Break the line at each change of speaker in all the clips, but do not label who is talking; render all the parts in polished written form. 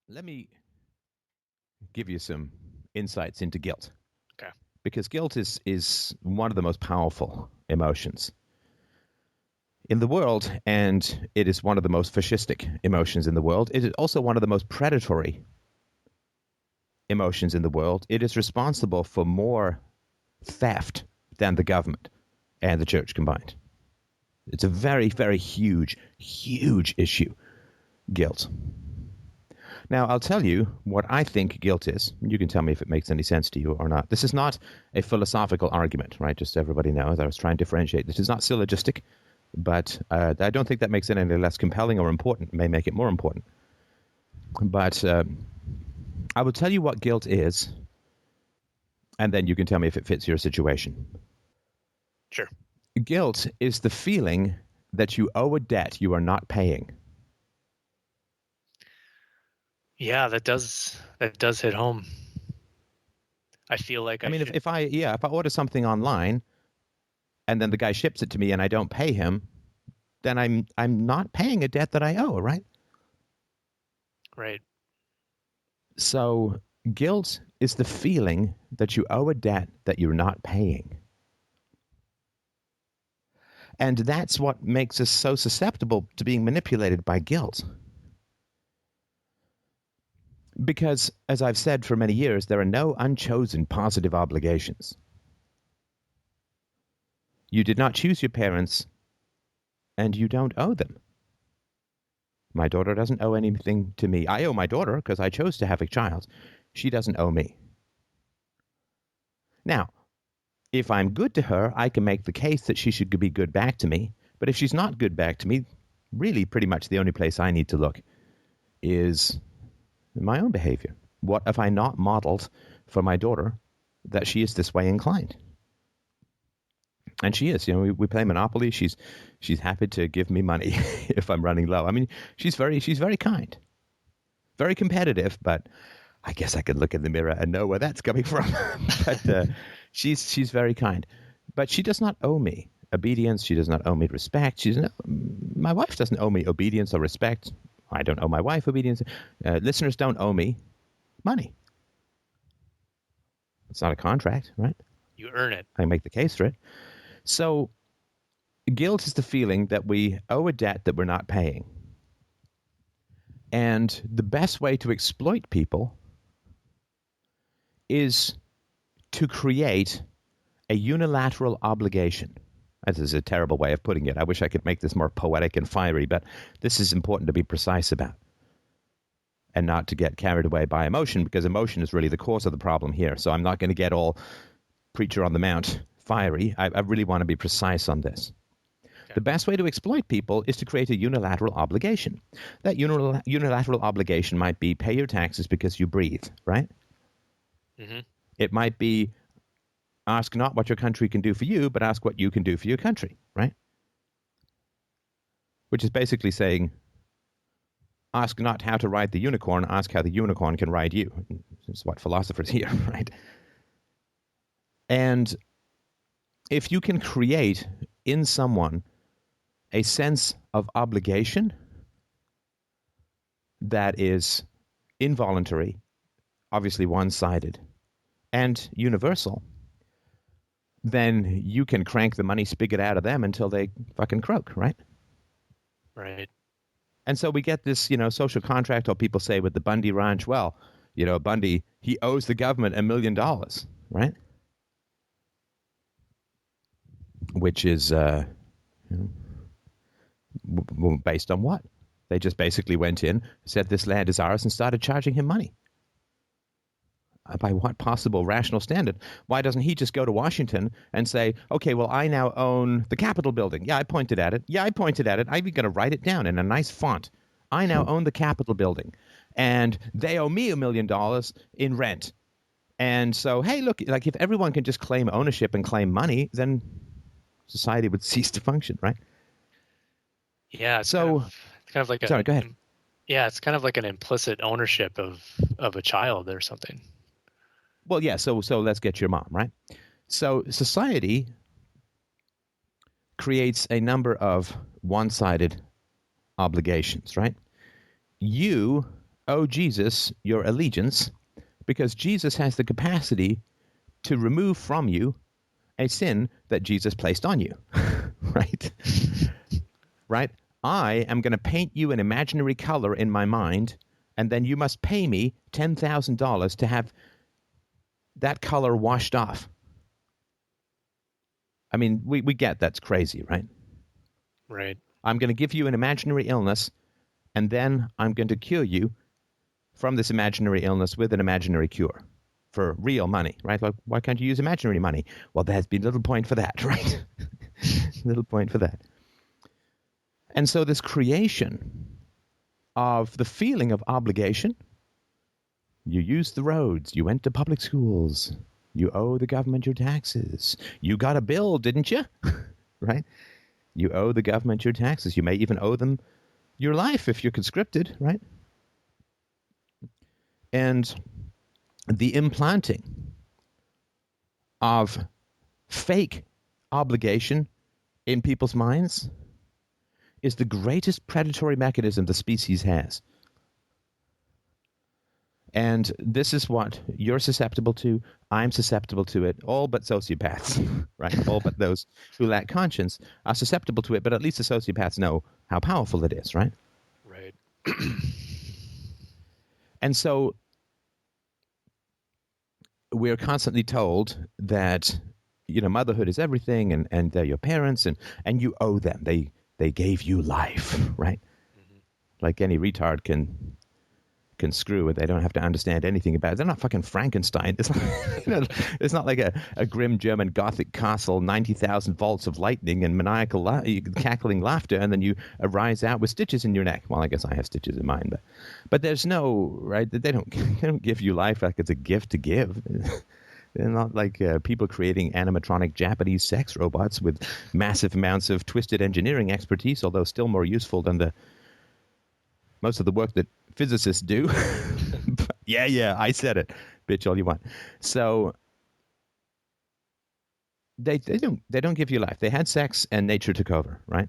Let me give you some insights into guilt.
Okay.
Because guilt is one of the most powerful emotions in the world, and it is one of the most fascistic emotions in the world. It is also one of the most predatory emotions in the world. It is responsible for more theft than the government and the church combined. It's a very, very huge, huge issue, guilt. Now, I'll tell you what I think guilt is. You can tell me if it makes any sense to you or not. This is not a philosophical argument, right? Just so everybody knows. I was trying to differentiate. This is not syllogistic, but I don't think that makes it any less compelling or important. It may make it more important. But I will tell you what guilt is, and then you can tell me if it fits your situation.
Sure.
Guilt is the feeling that you owe a debt you are not paying.
Yeah, that does hit home. I feel like
I
I
mean,
should.
if I order something online and then the guy ships it to me and I don't pay him, then I'm not paying a debt that I owe, right?
Right.
So guilt is the feeling that you owe a debt that you're not paying. And that's what makes us so susceptible to being manipulated by guilt. Because, as I've said for many years, there are no unchosen positive obligations. You did not choose your parents, and you don't owe them. My daughter doesn't owe anything to me. I owe my daughter because I chose to have a child. She doesn't owe me. Now, if I'm good to her, I can make the case that she should be good back to me. But if she's not good back to me, really pretty much the only place I need to look is my own behavior. What have I not modeled for my daughter that she is this way inclined? And she is. You know, we play Monopoly. She's happy to give me money if I'm running low. I mean, she's very kind, very competitive. But I guess I could look in the mirror and know where that's coming from. But she's very kind. But she does not owe me obedience. She does not owe me respect. My wife doesn't owe me obedience or respect. I don't owe my wife obedience. Listeners don't owe me money. It's not a contract, right?
You earn it.
I make the case for it. So guilt is the feeling that we owe a debt that we're not paying. And the best way to exploit people is to create a unilateral obligation. This is a terrible way of putting it. I wish I could make this more poetic and fiery, but this is important to be precise about and not to get carried away by emotion, because emotion is really the cause of the problem here. So I'm not going to get all preacher on the mount fiery. I really want to be precise on this. Okay. The best way to exploit people is to create a unilateral obligation. That unilateral obligation might be pay your taxes because you breathe, right?
Mm-hmm.
It might be ask not what your country can do for you, but ask what you can do for your country, right? Which is basically saying, ask not how to ride the unicorn, ask how the unicorn can ride you. This is what philosophers hear, right? And if you can create in someone a sense of obligation that is involuntary, obviously one-sided, and universal, then you can crank the money spigot out of them until they fucking croak, right?
Right.
And so we get this, social contract, or people say with the Bundy Ranch, well, Bundy, he owes the government $1 million, right? Which is based on what? They just basically went in, said this land is ours, and started charging him money. By what possible rational standard? Why doesn't he just go to Washington and say, okay, well, I now own the Capitol building. Yeah, I pointed at it. I'm even going to write it down in a nice font. I now own the Capitol building, and they owe me $1 million in rent. And so, hey, look, like if everyone can just claim ownership and claim money, then society would cease to function, right?
Yeah. It's
So,
kind of like
sorry, go ahead.
Yeah, it's kind of like an implicit ownership of a child or something.
Well, yeah, so let's get your mom, right? So society creates a number of one-sided obligations, right? You owe Jesus your allegiance because Jesus has the capacity to remove from you a sin that Jesus placed on you, right? Right? I am going to paint you an imaginary color in my mind, and then you must pay me $10,000 to have that color washed off. I mean, we get that's crazy, right?
Right.
I'm going to give you an imaginary illness, and then I'm going to cure you from this imaginary illness with an imaginary cure for real money, right? Like, why can't you use imaginary money? Well, there's been little point for that, right? Little point for that. And so this creation of the feeling of obligation, you used the roads, you went to public schools, you owe the government your taxes, you got a bill, didn't you? Right? You owe the government your taxes. You may even owe them your life if you're conscripted, right? And the implanting of fake obligation in people's minds is the greatest predatory mechanism the species has. And this is what you're susceptible to. I'm susceptible to it. All but sociopaths, right? All but those who lack conscience are susceptible to it, but at least the sociopaths know how powerful it is, right?
Right.
And so we're constantly told that, you know, motherhood is everything, and they're your parents, and you owe them. They gave you life, right?
Mm-hmm.
Like any retard can screw it. They don't have to understand anything about it. They're not fucking Frankenstein. It's not, you know, it's not like a grim German Gothic castle, 90,000 volts of lightning and maniacal cackling laughter, and then you arise out with stitches in your neck. Well, I guess I have stitches in mine, but there's no, right? They don't give you life like it's a gift to give. They're not like people creating animatronic Japanese sex robots with massive amounts of twisted engineering expertise, although still more useful than most of the work that physicists do. yeah, I said it. Bitch all you want. So they don't give you life. They had sex and nature took over, right?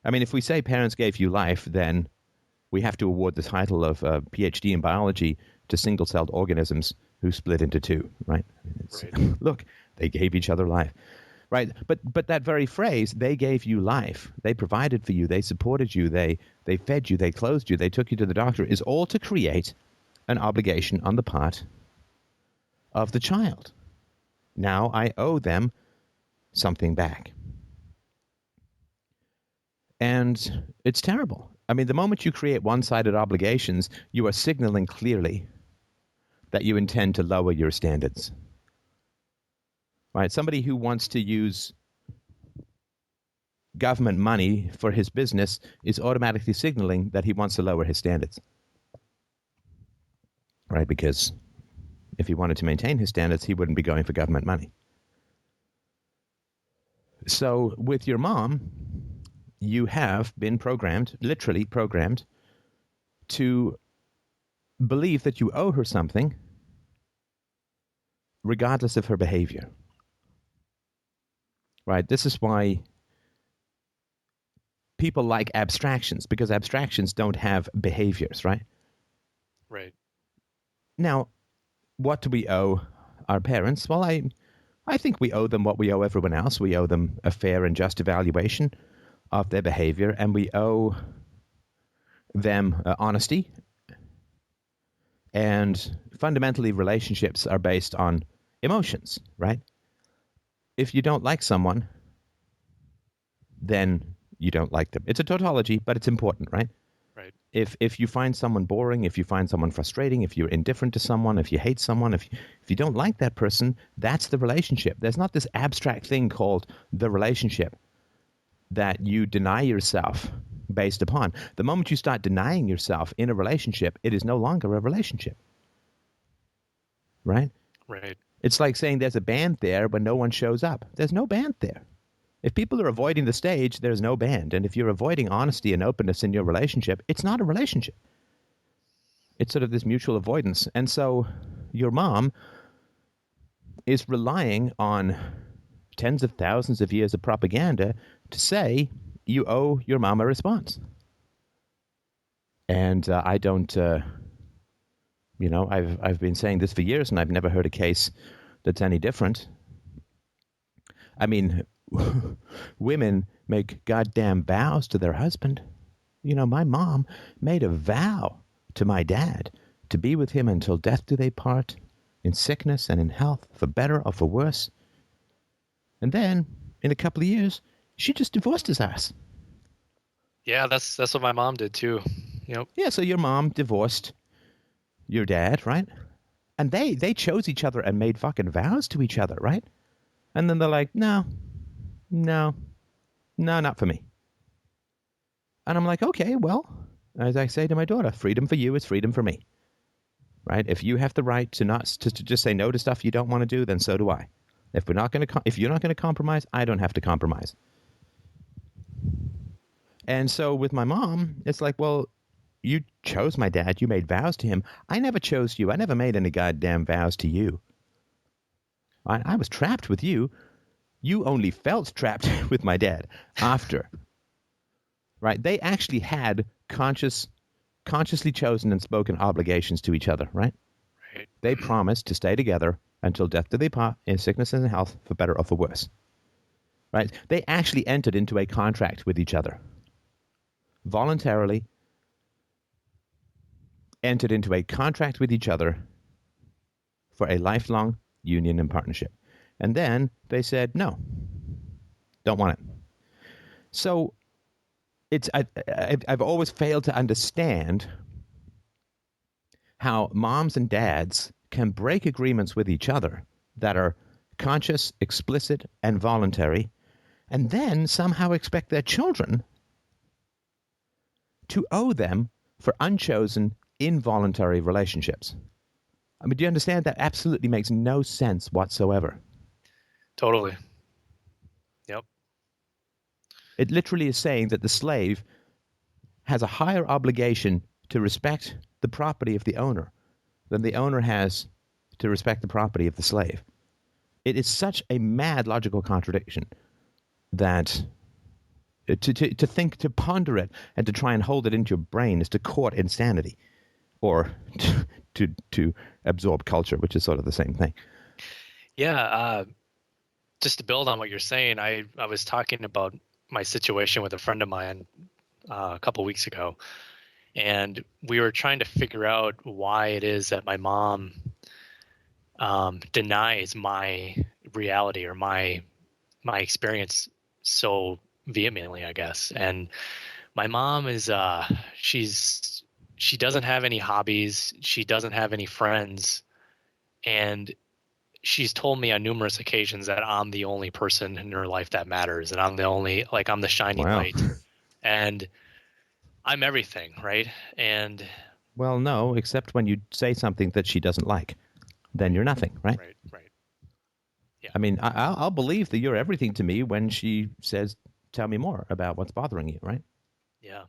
I mean, if we say parents gave you life, then we have to award the title of PhD in biology to single-celled organisms who split into two, right?
Right.
Look, they gave each other life. Right, but that very phrase, they gave you life, they provided for you, they supported you, they fed you, they clothed you, they took you to the doctor, is all to create an obligation on the part of the child. Now I owe them something back. And it's terrible. I mean, the moment you create one-sided obligations, you are signaling clearly that you intend to lower your standards. Right, somebody who wants to use government money for his business is automatically signaling that he wants to lower his standards. Right, because if he wanted to maintain his standards, he wouldn't be going for government money. So with your mom, you have been programmed, literally programmed, to believe that you owe her something regardless of her behavior. Right, this is why people like abstractions, because abstractions don't have behaviors, right?
Right.
Now, what do we owe our parents? Well, I think we owe them what we owe everyone else. We owe them a fair and just evaluation of their behavior, and we owe them honesty. And fundamentally, relationships are based on emotions, right? If you don't like someone, then you don't like them. It's a tautology, but it's important, right?
Right.
If you find someone boring, if you find someone frustrating, if you're indifferent to someone, if you hate someone, if you don't like that person, that's the relationship. There's not this abstract thing called the relationship that you deny yourself based upon. The moment you start denying yourself in a relationship, it is no longer a relationship. Right?
Right.
It's like saying there's a band there when no one shows up. There's no band there. If people are avoiding the stage, there's no band. And if you're avoiding honesty and openness in your relationship, it's not a relationship. It's sort of this mutual avoidance. And so your mom is relying on tens of thousands of years of propaganda to say you owe your mom a response. And I don't You know, I've been saying this for years, and I've never heard a case that's any different. I mean, women make goddamn vows to their husband. You know, my mom made a vow to my dad to be with him until death do they part, in sickness and in health, for better or for worse. And then, in a couple of years, she just divorced his ass.
Yeah, that's what my mom did too. Yep.
Yeah, so your mom divorced your dad, right? And they chose each other and made fucking vows to each other, right? And then they're like, no, no, no, not for me. And I'm like, okay, well, as I say to my daughter, freedom for you is freedom for me, right? If you have the right to just say no to stuff you don't want to do, then so do I. If you're not going to compromise, I don't have to compromise. And so with my mom, it's like, well, you chose my dad. You made vows to him. I never chose you. I never made any goddamn vows to you. I was trapped with you. You only felt trapped with my dad after. Right? They actually had consciously chosen and spoken obligations to each other, right?
Right.
They promised to stay together until death do they part, in sickness and in health, for better or for worse. Right? They actually entered into a contract with each other. Voluntarily entered into a contract with each other for a lifelong union and partnership. And then they said, no, don't want it. So I've always failed to understand how moms and dads can break agreements with each other that are conscious, explicit, and voluntary, and then somehow expect their children to owe them for unchosen, involuntary relationships. I mean, do you understand? That absolutely makes no sense whatsoever.
Totally. Yep.
It literally is saying that the slave has a higher obligation to respect the property of the owner than the owner has to respect the property of the slave. It is such a mad logical contradiction that to think, to ponder it, and to try and hold it into your brain is to court insanity, or to absorb culture, which is sort of the same thing.
Yeah. Just to build on what you're saying, I was talking about my situation with a friend of mine a couple weeks ago, and we were trying to figure out why it is that my mom denies my reality or my experience so vehemently, I guess. And my mom is she doesn't have any hobbies, she doesn't have any friends, and she's told me on numerous occasions that I'm the only person in her life that matters, and I'm the shining
Wow.
light, and I'm everything, right? And
Well, no, except when you say something that she doesn't like, then you're nothing, right?
right. Yeah.
I mean, I'll believe that you're everything to me when she says, "Tell me more about what's bothering you," right?
Yeah.